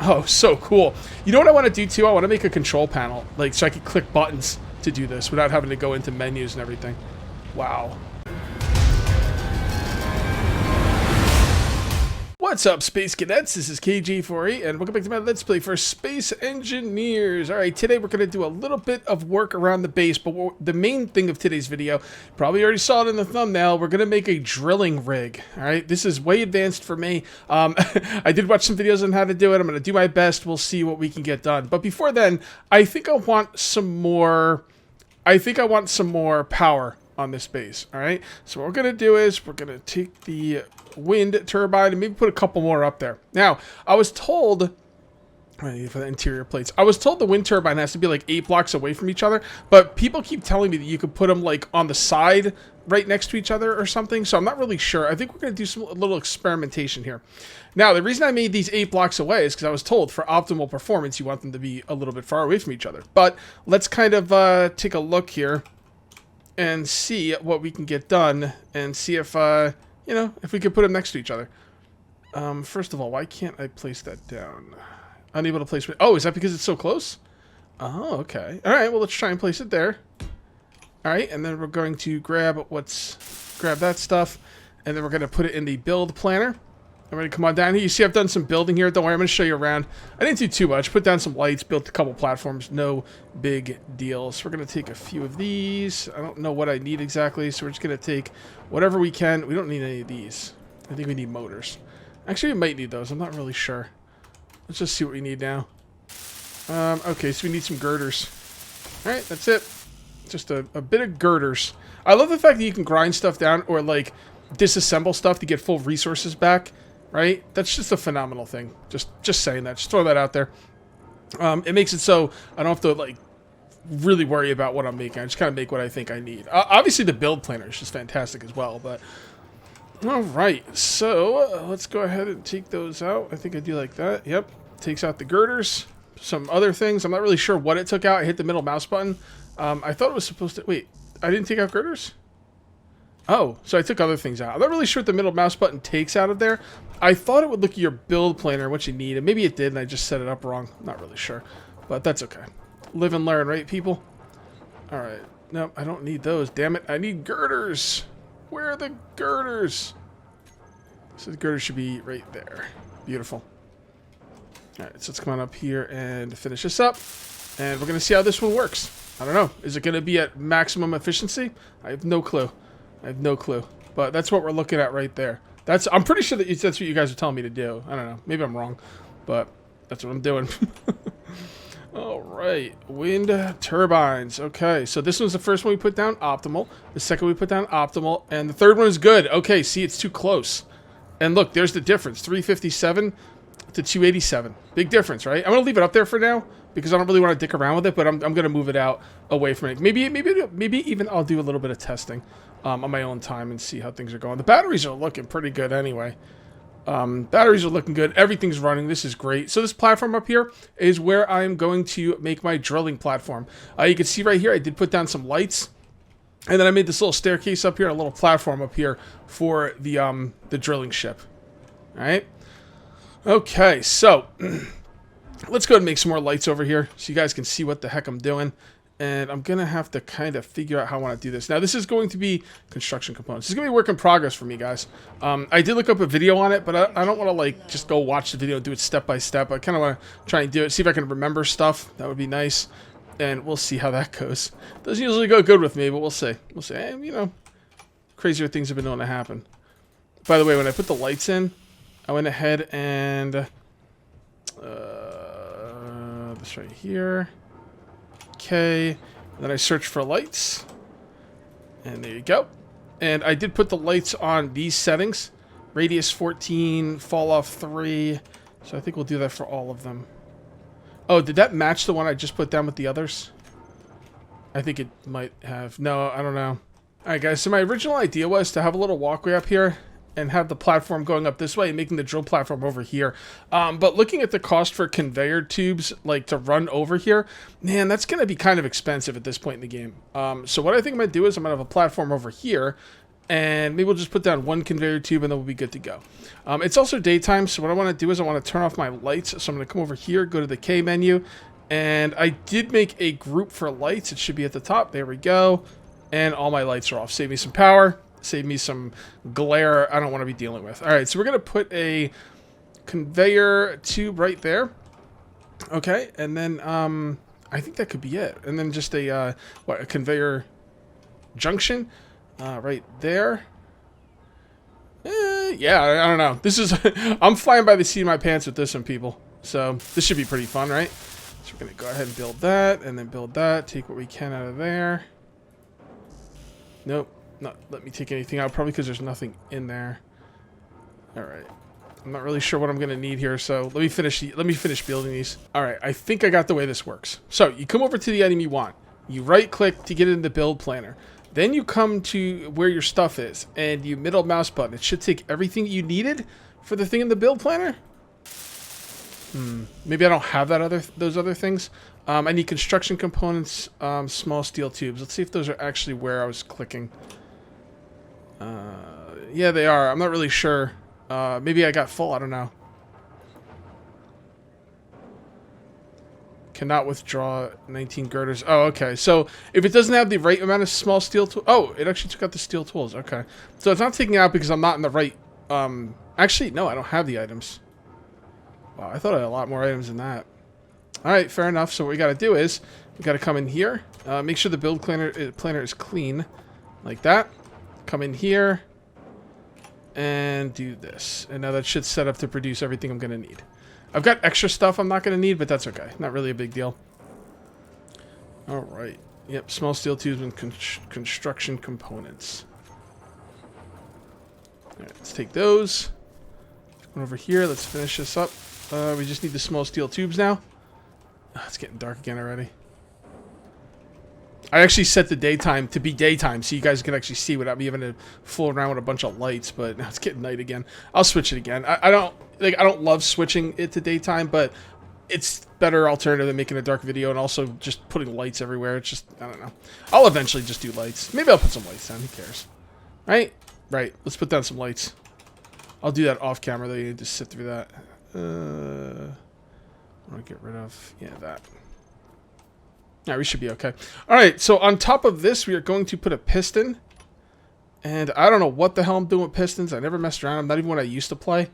Oh, so cool. You know what I want to do too? I want to make a control panel, like so I can click buttons to do this without having to go into menus and everything. Wow. What's up, Space Cadets? This is KG48, and welcome back to my Let's Play for Space Engineers. Alright, today we're going to do a little bit of work around the base, but the main thing of today's video, probably already saw it in the thumbnail, we're going to make a drilling rig. Alright, this is way advanced for me. I did watch some videos on how to do it. I'm going to do my best. We'll see what we can get done. But before then, I think I want some more power on this base. Alright, so what we're going to do is we're going to take the wind turbine and maybe put a couple more up there. Now, I was told for the interior plates, I was told the wind turbine has to be like 8 blocks away from each other, but people keep telling me that you could put them like on the side right next to each other or something, so I'm not really sure. I think we're going to do a little experimentation here. Now, the reason I made these 8 blocks away is because I was told for optimal performance you want them to be a little bit far away from each other. But let's kind of take a look here and see what we can get done and see if you know, if we could put them next to each other. First of all, why can't I place that down? Unable to place it. Oh, is that because it's so close? Oh, okay. All right, well, let's try and place it there. All right, and then we're going to grab that stuff, and then we're going to put it in the build planner. I'm going to come on down here. You see I've done some building here. Don't worry, I'm going to show you around. I didn't do too much. Put down some lights, built a couple platforms. No big deal. So we're going to take a few of these. I don't know what I need exactly, so we're just going to take whatever we can. We don't need any of these. I think we need motors. Actually, we might need those. I'm not really sure. Let's just see what we need now. Okay, so we need some girders. All right, that's it. Just a bit of girders. I love the fact that you can grind stuff down or, like, disassemble stuff to get full resources back. Right? That's just a phenomenal thing. Just saying that. Just throw that out there. It makes it so I don't have to, like, really worry about what I'm making. I just kind of make what I think I need. Obviously, the build planner is just fantastic as well, but... Alright, so let's go ahead and take those out. I think I do like that. Yep. Takes out the girders. Some other things. I'm not really sure what it took out. I hit the middle mouse button. I thought it was supposed to... Wait, I didn't take out girders? Oh, so I took other things out. I'm not really sure what the middle mouse button takes out of there. I thought it would look at your build planner, what you need, and maybe it did, and I just set it up wrong. Not really sure, but that's okay. Live and learn, right, people? All right. No, I don't need those. Damn it, I need girders. Where are the girders? So the girders should be right there. Beautiful. All right, so let's come on up here and finish this up, and we're going to see how this one works. I don't know. Is it going to be at maximum efficiency? I have no clue. I have no clue, but that's what we're looking at right there. I'm pretty sure that that's what you guys are telling me to do. I don't know. Maybe I'm wrong, but that's what I'm doing. All right. Wind turbines. Okay, so this one's the first one we put down, optimal. The second we put down, optimal. And the third one is good. Okay, see, it's too close. And look, there's the difference. 357 to 287. Big difference, right? I'm going to leave it up there for now because I don't really want to dick around with it, but I'm going to move it out away from it. Maybe even I'll do a little bit of testing on my own time and see how things are going. The batteries are looking pretty good anyway. Batteries are looking good. Everything's running. This is great. So this platform up here is where I'm going to make my drilling platform. You can see right here, I did put down some lights. And then I made this little staircase up here, a little platform up here for the drilling ship. All right. Okay, so let's go ahead and make some more lights over here so you guys can see what the heck I'm doing. And I'm going to have to kind of figure out how I want to do this. Now, this is going to be construction components. This is going to be a work in progress for me, guys. I did look up a video on it, but I don't want to, like, just go watch the video and do it step by step. I kind of want to try and do it, see if I can remember stuff. That would be nice. And we'll see how that goes. Doesn't usually go good with me, but we'll see. We'll see. And, you know, crazier things have been known to happen. By the way, when I put the lights in, I went ahead and... this right here... Okay, and then I searched for lights, and there you go. And I did put the lights on these settings, radius 14, fall off 3, so I think we'll do that for all of them. Oh, did that match the one I just put down with the others? I think it might have. No, I don't know. Alright guys, so my original idea was to have a little walkway up here and have the platform going up this way and making the drill platform over here. But looking at the cost for conveyor tubes, like to run over here, man, that's going to be kind of expensive at this point in the game. So what I think I'm going to do is I'm going to have a platform over here, And maybe we'll just put down one conveyor tube and then we'll be good to go. It's also daytime, so what I want to do is I want to turn off my lights. So I'm going to come over here, go to the K menu, and I did make a group for lights. It should be at the top. There we go. And all my lights are off. Save me some power. Save me some glare I don't want to be dealing with. All right, so we're going to put a conveyor tube right there. Okay, and then I think that could be it. And then just a conveyor junction right there. Yeah, I don't know. This is I'm flying by the seat of my pants with this one, people. So this should be pretty fun, right? So we're gonna go ahead and build that, and then build that. Take what we can out of there. Nope, not let me take anything out. Probably because there's nothing in there. All right. I'm not really sure what I'm gonna need here, so let me finish building these. All right, I think I got the way this works. So you come over to the item you want. You right-click to get into the build planner. Then you come to where your stuff is, and you middle mouse button. It should take everything you needed for the thing in the build planner. Maybe I don't have those other things. I need construction components, small steel tubes. Let's see if those are actually where I was clicking. Yeah, they are. I'm not really sure. Maybe I got full. I don't know. Cannot withdraw 19 girders. Oh, okay. So if it doesn't have the right amount of small steel tools... Oh, it actually took out the steel tools. Okay. So it's not taking it out because I'm not in the right... Actually, no, I don't have the items. Wow, I thought I had a lot more items than that. All right, fair enough. So what we got to do is we got to come in here. Make sure the build planner is clean. Like that. Come in here. And do this. And now that should set up to produce everything I'm going to need. I've got extra stuff I'm not going to need, but that's okay. Not really a big deal. All right. Yep, small steel tubes and construction components. All right, let's take those. Come over here. Let's finish this up. We just need the small steel tubes now. Oh, it's getting dark again already. I actually set the daytime to be daytime so you guys can actually see without me having to fool around with a bunch of lights, but now it's getting night again. I'll switch it again. I don't love switching it to daytime, but it's better alternative than making a dark video and also just putting lights everywhere. It's just, I don't know. I'll eventually just do lights. Maybe I'll put some lights down. Who cares? Right? Right. Let's put down some lights. I'll do that off camera though. You need to sit through that. I want to get rid of, yeah, that. Yeah, we should be okay. All right, so on top of this, we are going to put a piston. And I don't know what the hell I'm doing with pistons. I never messed around. Not even when I used to play.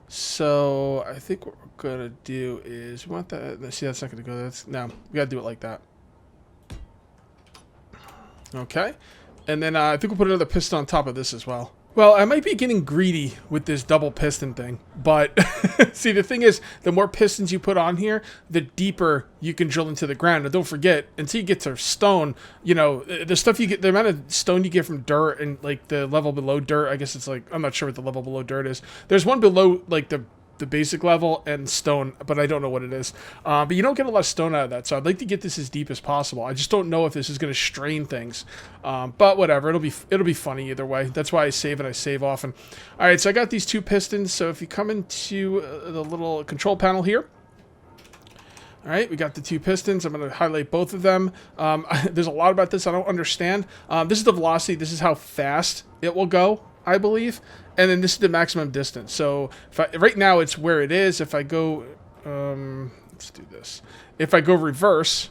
So I think what we're going to do is... We want that... See, that's not going to go... No, we got to do it like that. Okay. And then I think we'll put another piston on top of this as well. Well, I might be getting greedy with this double piston thing, but see, the thing is, the more pistons you put on here, the deeper you can drill into the ground. And don't forget, until you get to stone, you know, the stuff you get, the amount of stone you get from dirt and like the level below dirt, I guess it's like, I'm not sure what the level below dirt is. There's one below like the basic level and stone, but I don't know what it is. But you don't get a lot of stone out of that, so I'd like to get this as deep as possible. I just don't know if this is going to strain things, but whatever. It'll be funny either way. That's why I save and I save often. All right, so I got these two pistons. So if you come into the little control panel here, all right, we got the two pistons. I'm going to highlight both of them. There's a lot about this I don't understand. This is the velocity. This is how fast it will go, I believe. And then this is the maximum distance. So right now it's where it is. If I go, let's do this. If I go reverse,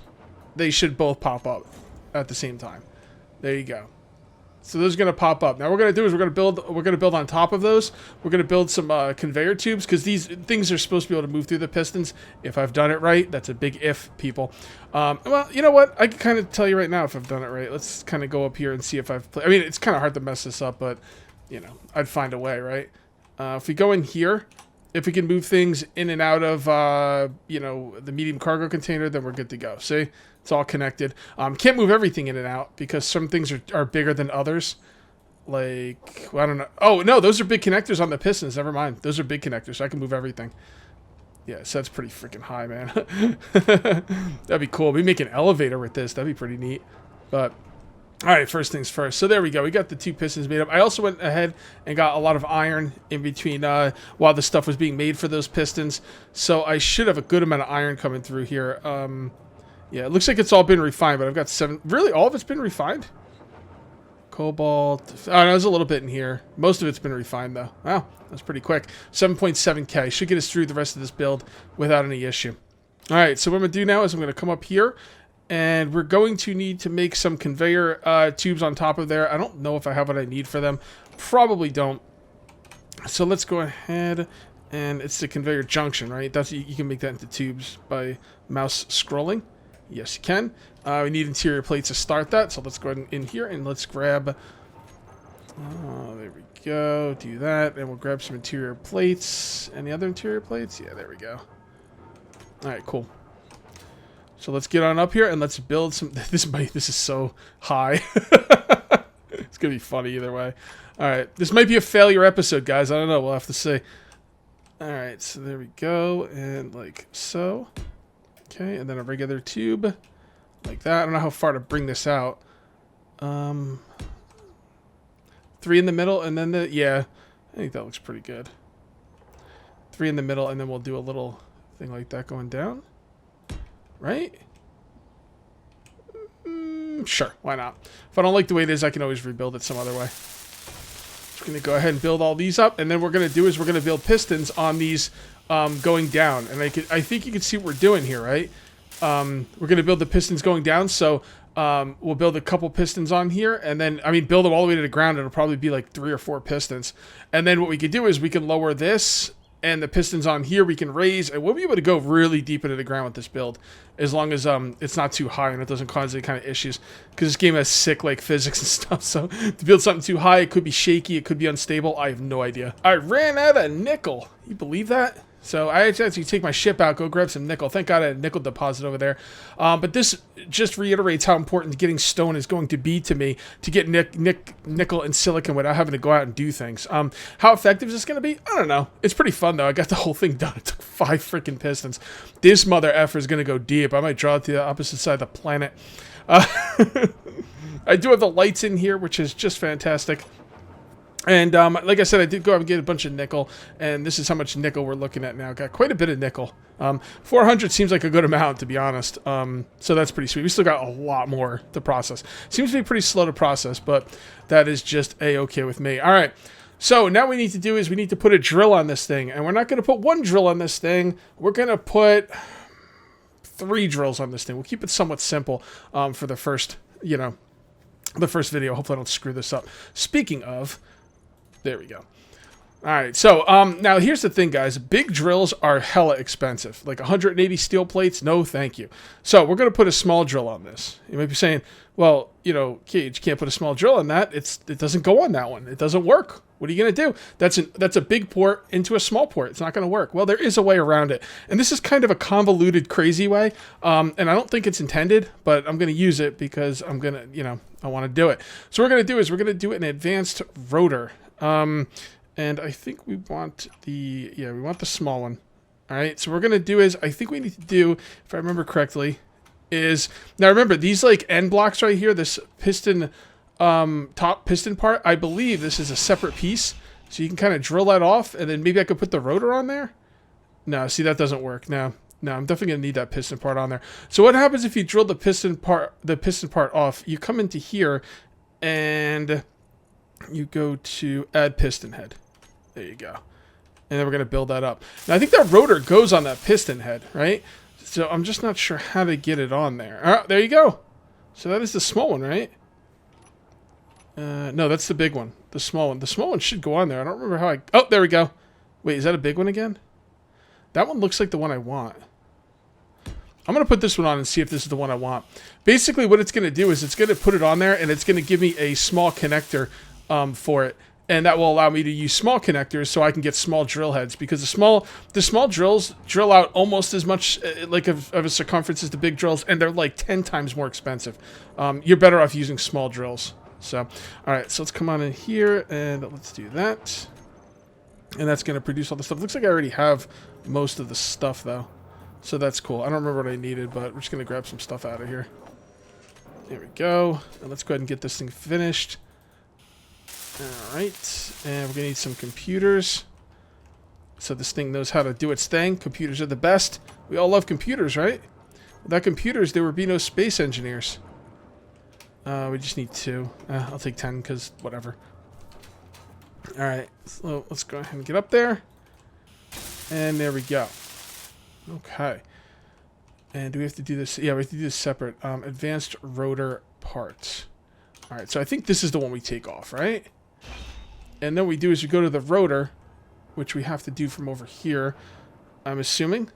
they should both pop up at the same time. There you go. So those are going to pop up. Now what we're going to do is we're going to build on top of those. We're going to build some conveyor tubes because these things are supposed to be able to move through the pistons. If I've done it right, that's a big if, people. Well, you know what? I can kind of tell you right now if I've done it right. Let's kind of go up here and see if I've played. I mean, it's kind of hard to mess this up, but you know, I'd find a way, right? If we go in here, if we can move things in and out of, you know, the medium cargo container, then we're good to go. See? It's all connected. Can't move everything in and out because some things are bigger than others. Like, well, I don't know. Oh, no, those are big connectors on the pistons. Never mind. Those are big connectors, so I can move everything. Yeah, so that's pretty freaking high, man. That'd be cool. We make an elevator with this. That'd be pretty neat. But... all right, first things first. So there we go. We got the two pistons made up. I also went ahead and got a lot of iron in between while the stuff was being made for those pistons. So I should have a good amount of iron coming through here. Yeah, it looks like it's all been refined, but I've got 7. Really, all of it's been refined? Cobalt. Oh, no, there's a little bit in here. Most of it's been refined, though. Wow, that's pretty quick. 7.7k. Should get us through the rest of this build without any issue. All right, so what I'm going to do now is I'm going to come up here, and we're going to need to make some conveyor tubes on top of there. I don't know if I have what I need for them. Probably don't. So let's go ahead, and it's the conveyor junction, right? That's you can make that into tubes by mouse scrolling. Yes, you can. We need interior plates to start that, so let's go ahead and in here, and let's grab... there we go. Do that, and we'll grab some interior plates. Any other interior plates? Yeah, there we go. All right, cool. So let's get on up here, and let's build some... This is so high. It's going to be funny either way. All right, this might be a failure episode, guys. I don't know. We'll have to see. All right, so there we go, and like so. Okay, and then a regular tube, like that. I don't know how far to bring this out. 3 in the middle, and then yeah, I think that looks pretty good. 3 in the middle, and then we'll do a little thing like that going down. Right? Sure, why not? If I don't like the way it is, I can always rebuild it some other way. Just gonna go ahead and build all these up, and then what we're gonna do is we're gonna build pistons on these going down. And I think you can see what we're doing here, right? We're gonna build the pistons going down, so we'll build a couple pistons on here, and then build them all the way to the ground. It'll probably be like 3 or 4 pistons, and then what we could do is we can lower this. And the pistons on here we can raise, and we'll be able to go really deep into the ground with this build, as long as it's not too high and it doesn't cause any kind of issues. Because this game has sick like physics and stuff, so to build something too high, it could be shaky, it could be unstable. I have no idea. I ran out of nickel. You believe that? So I had to take my ship out, go grab some nickel. Thank God I had a nickel deposit over there. But this just reiterates how important getting stone is going to be to me to get nickel and silicon without having to go out and do things. How effective is this going to be? I don't know. It's pretty fun, though. I got the whole thing done. It took 5 freaking pistons. This mother effer is going to go deep. I might draw it to the opposite side of the planet. I do have the lights in here, which is just fantastic. And like I said, I did go out and get a bunch of nickel, and this is how much nickel we're looking at now. Got quite a bit of nickel. 400 seems like a good amount, to be honest. So that's pretty sweet. We still got a lot more to process. Seems to be pretty slow to process, but that is just A-okay with me. All right, so now what we need to do is we need to put a drill on this thing, and we're not going to put 1 drill on this thing. We're going to put 3 drills on this thing. We'll keep it somewhat simple for the first, the first video. Hopefully I don't screw this up. Speaking of... There we go. All right, so now here's the thing, guys. Big drills are hella expensive. Like 180 steel plates, no thank you. So we're going to put a small drill on this. You might be saying, well, Cage, you can't put a small drill on that. It doesn't go on that one. It doesn't work. What are you going to do? That's a big port into a small port. It's not going to work. Well, there is a way around it. And this is kind of a convoluted, crazy way. And I don't think it's intended, but I'm going to use it because I'm going to, I want to do it. So what we're going to do is we're going to do an advanced rotor. And I think we want we want the small one. All right, so what we're going to do is, I think we need to do, if I remember correctly, is, now remember, these like end blocks right here, this piston, top piston part, I believe this is a separate piece. So you can kind of drill that off, and then maybe I could put the rotor on there. No, see, that doesn't work. No, I'm definitely going to need that piston part on there. So what happens if you drill the piston part off? You come into here, and... you go to add piston head. There you go. And then we're going to build that up. Now, I think that rotor goes on that piston head, right? So I'm just not sure how to get it on there. All right, there you go. So that is the small one, right? No, that's the big one. The small one. The small one should go on there. I don't remember how I... Oh, there we go. Wait, is that a big one again? That one looks like the one I want. I'm going to put this one on and see if this is the one I want. Basically, what it's going to do is it's going to put it on there, and it's going to give me a small connector for it, and that will allow me to use small connectors so I can get small drill heads, because the small drills drill out almost as much like of a circumference as the big drills, and they're like 10 times more expensive. You're better off using small drills. So, all right, so let's come on in here and let's do that, and that's going to produce all the stuff. Looks like I already have most of the stuff though, so that's cool. I don't remember what I needed, but we're just going to grab some stuff out of here. There we go, and let's go ahead and get this thing finished. Alright, and we're going to need some computers, so this thing knows how to do its thing. Computers are the best. We all love computers, right? Without computers, there would be no space engineers. We just need 2. I'll take 10 because whatever. All right, so let's go ahead and get up there. And there we go. Okay. And do we have to do this? Yeah, we have to do this separate. Advanced rotor parts. All right, so I think this is the one we take off, right? And then what we do is we go to the rotor, which we have to do from over here, I'm assuming.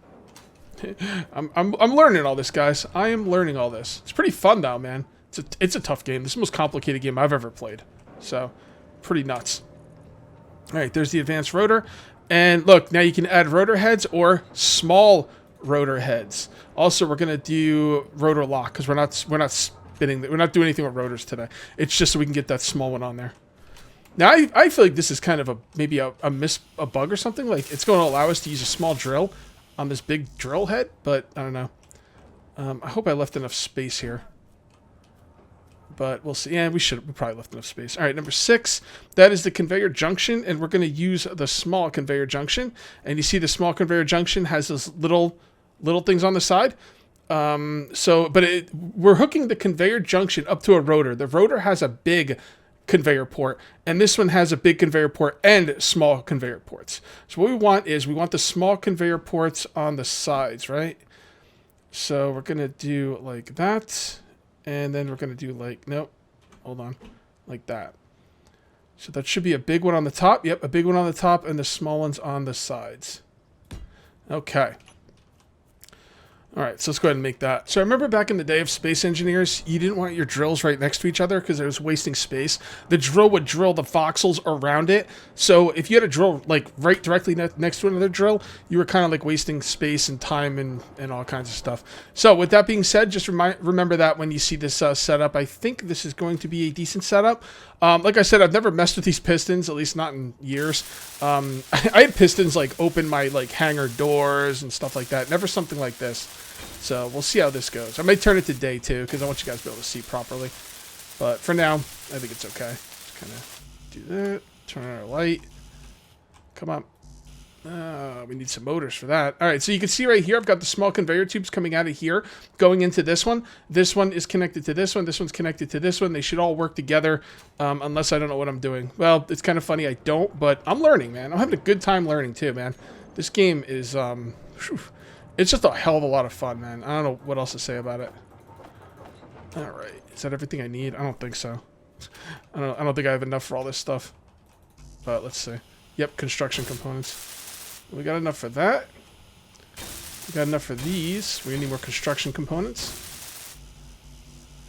I'm learning all this, guys. I am learning all this. It's pretty fun, though, man. It's a tough game. This is the most complicated game I've ever played. So, pretty nuts. All right, there's the advanced rotor. And look, now you can add rotor heads or small rotor heads. Also, we're gonna do rotor lock because we're not spinning. We're not doing anything with rotors today. It's just so we can get that small one on there. Now, I feel like this is kind of maybe a bug or something. Like it's going to allow us to use a small drill on this big drill head, but I don't know. I hope I left enough space here. But we'll see. Yeah, we probably left enough space. All right, number 6. That is the conveyor junction, and we're going to use the small conveyor junction. And you see the small conveyor junction has those little things on the side. We're hooking the conveyor junction up to a rotor. The rotor has a big conveyor port, and this one has a big conveyor port and small conveyor ports. So what we want is the small conveyor ports on the sides, right? So we're going to do like that. And then we're going to do like, nope, hold on, like that. So that should be a big one on the top. Yep, a big one on the top and the small ones on the sides. Okay. All right, so let's go ahead and make that. So I remember back in the day of space engineers, you didn't want your drills right next to each other because it was wasting space. The drill would drill the voxels around it. So if you had a drill like right directly next to another drill, you were kind of like wasting space and time and all kinds of stuff. So with that being said, just remember that when you see this setup. I think this is going to be a decent setup. Like I said, I've never messed with these pistons, at least not in years. I had pistons like open my like hangar doors and stuff like that. Never something like this. So we'll see how this goes. I may turn it to day 2 because I want you guys to be able to see properly. But for now, I think it's okay. Just kind of do that. Turn on our light. Come on. We need some motors for that. All right, so you can see right here, I've got the small conveyor tubes coming out of here, going into this one. This one is connected to this one. This one's connected to this one. They should all work together, unless I don't know what I'm doing. Well, it's kind of funny I don't, but I'm learning, man. I'm having a good time learning too, man. This game is, it's just a hell of a lot of fun, man. I don't know what else to say about it. All right, is that everything I need? I don't think so. I don't think I have enough for all this stuff. But let's see. Yep, construction components. We got enough for that. We got enough for these. We need more construction components.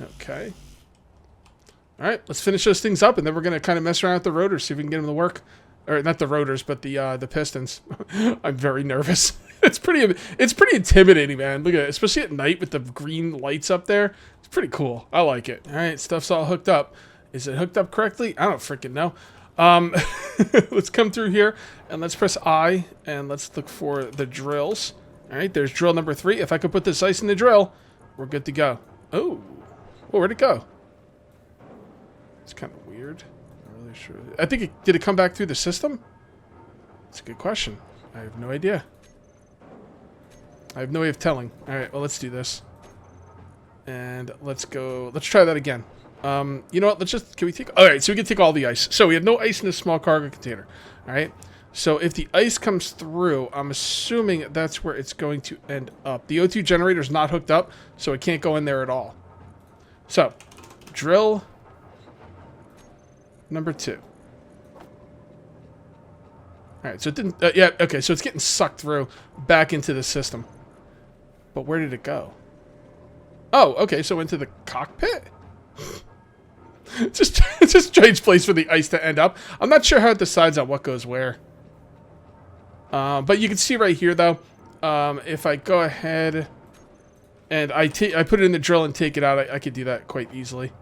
Okay. All right, let's finish those things up, and then we're gonna kind of mess around with the rotors, see if we can get them to work. Or not the rotors, but the pistons. I'm very nervous. It's pretty intimidating, man. Look at it, especially at night with the green lights up there. It's pretty cool. I like it. All right, stuff's all hooked up. Is it hooked up correctly? I don't freaking know. Let's come through here and let's press I and let's look for the drills. All right, there's drill number 3. If I could put this ice in the drill, we're good to go. Oh, where'd it go? It's kind of weird. I'm really sure. I think did it come back through the system? That's a good question. I have no idea. I have no way of telling. All right, well, let's do this. And let's go. Let's try that again. You know what? Can we take... All right, so we can take all the ice. So we have no ice in this small cargo container. All right. So if the ice comes through, I'm assuming that's where it's going to end up. The O2 generator is not hooked up, so it can't go in there at all. So, drill number 2. All right, so it didn't... yeah, okay, so it's getting sucked through back into the system. But where did it go? Oh, okay, so into the cockpit? It's a strange place for the ice to end up. I'm not sure how it decides on what goes where. But you can see right here, though, if I go ahead and I put it in the drill and take it out, I could do that quite easily.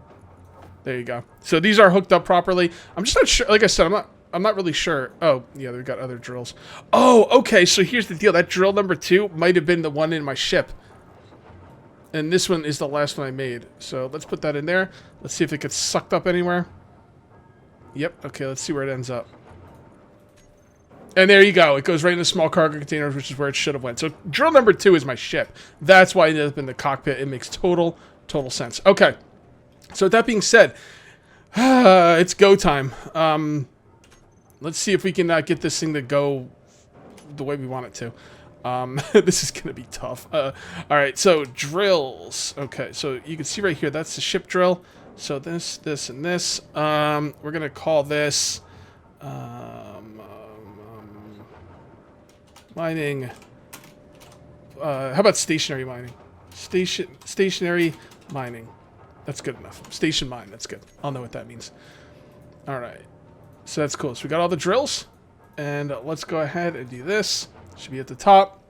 There you go. So these are hooked up properly. I'm just not sure. Like I said, I'm not really sure. Oh, yeah, we've got other drills. Oh, okay, so here's the deal. That drill number 2 might have been the one in my ship. And this one is the last one I made. So let's put that in there. Let's see if it gets sucked up anywhere. Yep. Okay, let's see where it ends up. And there you go. It goes right in the small cargo containers, which is where it should have went. So drill number 2 is my ship. That's why it ended up in the cockpit. It makes total sense. Okay. So with that being said, it's go time. Let's see if we can get this thing to go the way we want it to. This is going to be tough. All right, so drills. Okay, so you can see right here, that's the ship drill. So this, and this. We're going to call this mining. How about stationary mining? Stationary mining. That's good enough. Station mine, that's good. I'll know what that means. All right. So that's cool. So we got all the drills. And let's go ahead and do this. Should be at the top.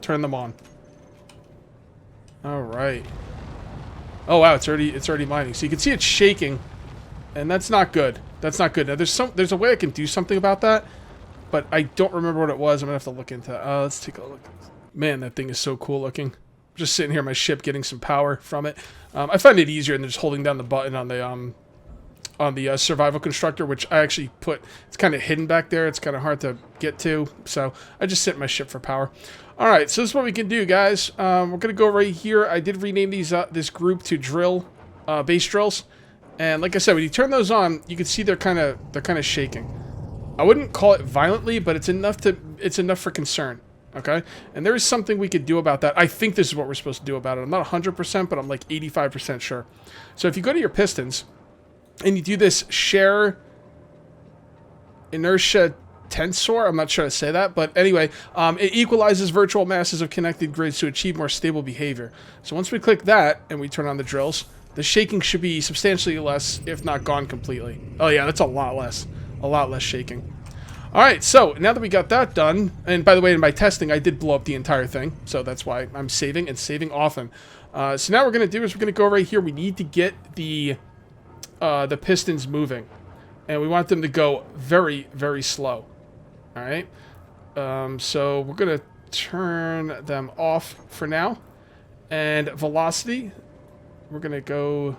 Turn them on. All right. Oh wow, it's already mining. So you can see it's shaking, and that's not good. That's not good. Now there's a way I can do something about that, but I don't remember what it was. I'm gonna have to look into that. Let's take a look. Man, that thing is so cool looking. I'm just sitting here in my ship getting some power from it. I find it easier than just holding down the button on the survival constructor, which I actually put. It's kind of hidden back there. It's kind of hard to get to, so I just sit in my ship for power. All right, so this is what we can do, guys. We're gonna go right here. I did rename these this group to drill base drills, and like I said, when you turn those on, you can see they're kind of shaking. I wouldn't call it violently, but it's enough for concern. Okay, and there is something we could do about that. I think this is what we're supposed to do about it. I'm not 100%, but I'm like 85% sure. So if you go to your pistons and you do this share inertia tensor, I'm not sure how to say that, but anyway, it equalizes virtual masses of connected grids to achieve more stable behavior. So once we click that and we turn on the drills, the shaking should be substantially less, if not gone completely. Oh yeah, that's a lot less shaking. All right, so now that we got that done, and by the way, in my testing, I did blow up the entire thing, so that's why I'm saving and saving often. So now what we're gonna do is we're gonna go right here. We need to get the pistons moving, and we want them to go very, very slow. All right, so we're gonna turn them off for now, and velocity, we're gonna go.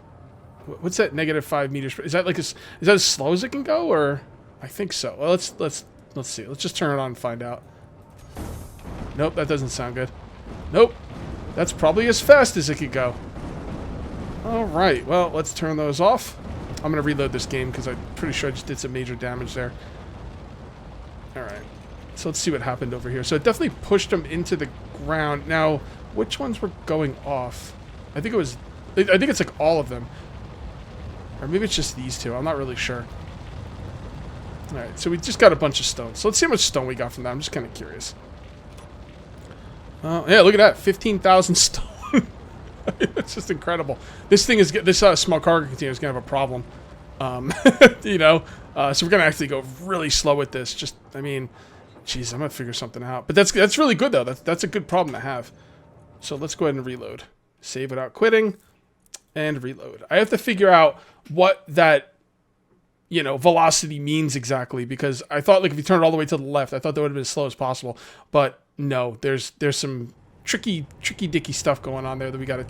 What's that? -5 meters per? Is that like is that as slow as it can go, or? I think so. Well, let's see. Let's just turn it on and find out. Nope, that doesn't sound good. Nope, that's probably as fast as it could go. All right. Well, let's turn those off. I'm gonna reload this game because I'm pretty sure I just did some major damage there. All right. So let's see what happened over here. So it definitely pushed them into the ground. Now, which ones were going off? I think it's like all of them, or maybe it's just these two. I'm not really sure. Alright, so we just got a bunch of stone. So let's see how much stone we got from that. I'm just kind of curious. Yeah, look at that. 15,000 stone. It's just incredible. This thing is... This small cargo container is going to have a problem. You know? So we're going to actually go really slow with this. Just, I mean... Jeez, I'm going to figure something out. But that's really good, though. That's a good problem to have. So let's go ahead and reload. Save without quitting. And reload. I have to figure out what that... you know, velocity means exactly, because I thought, like, if you turn it all the way to the left, I thought that would have been as slow as possible, but no, there's some tricky dicky stuff going on there that we gotta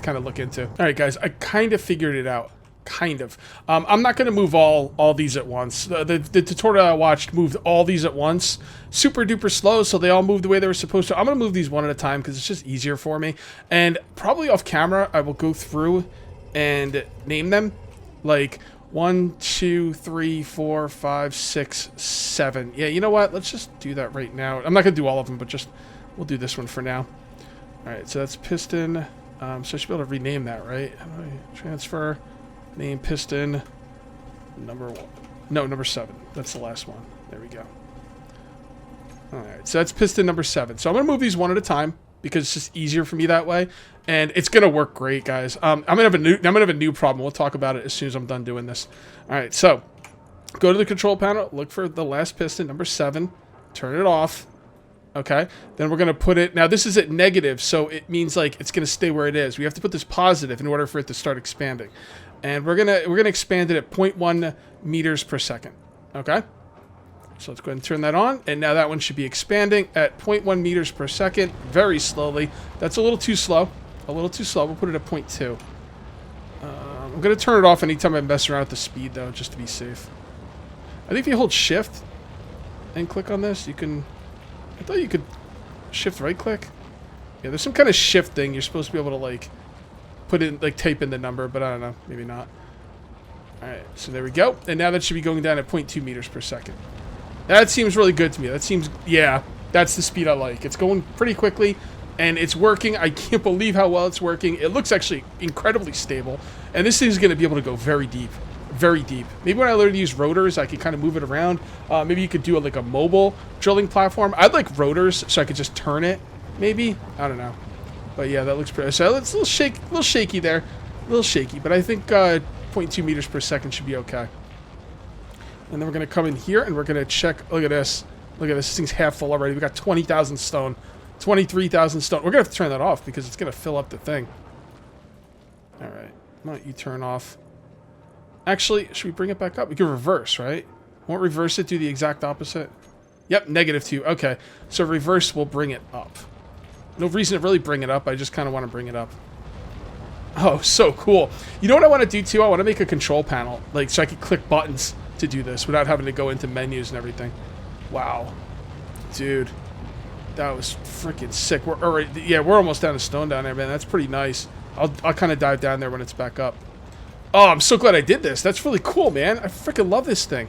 kind of look into. All right, guys, I kind of figured it out, kind of. I'm not gonna move all these at once. The tutorial I watched moved all these at once, super duper slow, so they all moved the way they were supposed to. I'm gonna move these one at a time because it's just easier for me, and probably off camera I will go through and name them, like 1, 2, 3, 4, 5, 6, 7. Yeah, you know what? Let's just do that right now. I'm not going to do all of them, but just we'll do this one for now. All right, so that's piston. So I should be able to rename that, right? How do I transfer? Name piston number 1. No, number 7. That's the last one. There we go. All right, so that's piston number 7. So I'm going to move these one at a time because it's just easier for me that way. And it's gonna work great, guys. I'm gonna have a new problem. We'll talk about it as soon as I'm done doing this. All right, so go to the control panel, look for the last piston, number 7, turn it off. Okay, then we're gonna put it. Now this is at negative, so it means like it's gonna stay where it is. We have to put this positive in order for it to start expanding, and we're gonna expand it at 0.1 meters per second. Okay. So let's go ahead and turn that on, and now that one should be expanding at 0.1 meters per second, very slowly. That's a little too slow. A little too slow. We'll put it at 0.2. I'm going to turn it off anytime I mess around with the speed, though, just to be safe. I think if you hold shift and click on this, you can... I thought you could shift right-click. Yeah, there's some kind of shift thing. You're supposed to be able to, like... put in, like, type in the number, but I don't know. Maybe not. All right, so there we go. And now that should be going down at 0.2 meters per second. That seems really good to me. That seems, yeah, that's the speed I like. It's going pretty quickly, and it's working. I can't believe how well it's working. It looks actually incredibly stable, and this thing's going to be able to go very deep. Very deep. Maybe when I learn to use rotors, I can kind of move it around. Maybe you could do like a mobile drilling platform. I'd like rotors so I could just turn it, maybe. I don't know. But yeah, that looks pretty. So it's a little shaky there. A little shaky, but I think 0.2 meters per second should be okay. And then we're going to come in here and we're going to check. Look at this. Look at this. This thing's half full already. We got 20,000 stone. 23,000 stone. We're going to have to turn that off because it's going to fill up the thing. All right. Why don't you turn off? Actually, should we bring it back up? We can reverse, right? Won't reverse it, do the exact opposite? Yep, -2. Okay, so reverse will bring it up. No reason to really bring it up. I just kind of want to bring it up. Oh, so cool. You know what I want to do, too? I want to make a control panel, like, so I can click buttons to do this without having to go into menus and everything. Wow. Dude. That was freaking sick. We're already, yeah, we're almost down to stone down there, man. That's pretty nice. I'll kind of dive down there when it's back up. Oh, I'm so glad I did this. That's really cool, man. I freaking love this thing.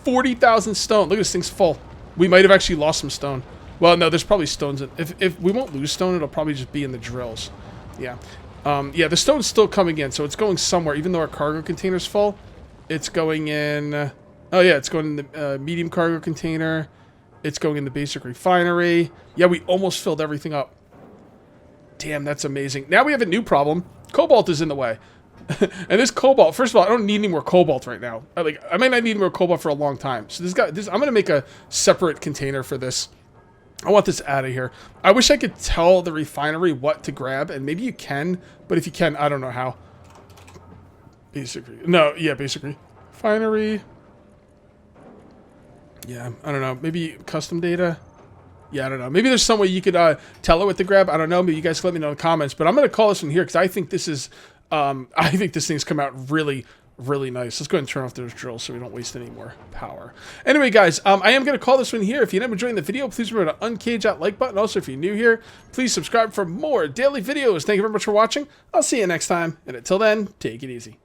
40,000 stone. Look at this thing's full. We might have actually lost some stone. Well, no, there's probably stones. If we won't lose stone, it'll probably just be in the drills. Yeah. Yeah, the stone's still coming in, so it's going somewhere. Even though our cargo container's full, it's going in... oh, yeah, it's going in the medium cargo container. It's going in the basic refinery. Yeah, we almost filled everything up. Damn, that's amazing. Now we have a new problem. Cobalt is in the way. And this cobalt, first of all, I don't need any more cobalt right now. I might not need more cobalt for a long time. So I'm going to make a separate container for this. I want this out of here. I wish I could tell the refinery what to grab, and maybe you can, but if you can, I don't know how. Basically. No, yeah, basically. Refinery. Yeah, I don't know. Maybe custom data? Yeah, I don't know. Maybe there's some way you could tell it what to grab. I don't know. Maybe you guys can let me know in the comments. But I'm going to call this one here because I think this is... I think this thing's come out really, really nice. Let's go ahead and turn off those drills so we don't waste any more power. Anyway, guys, I am going to call this one here. If you ended up enjoying the video, please remember to uncage that like button. Also, if you're new here, please subscribe for more daily videos. Thank you very much for watching. I'll see you next time. And until then, take it easy.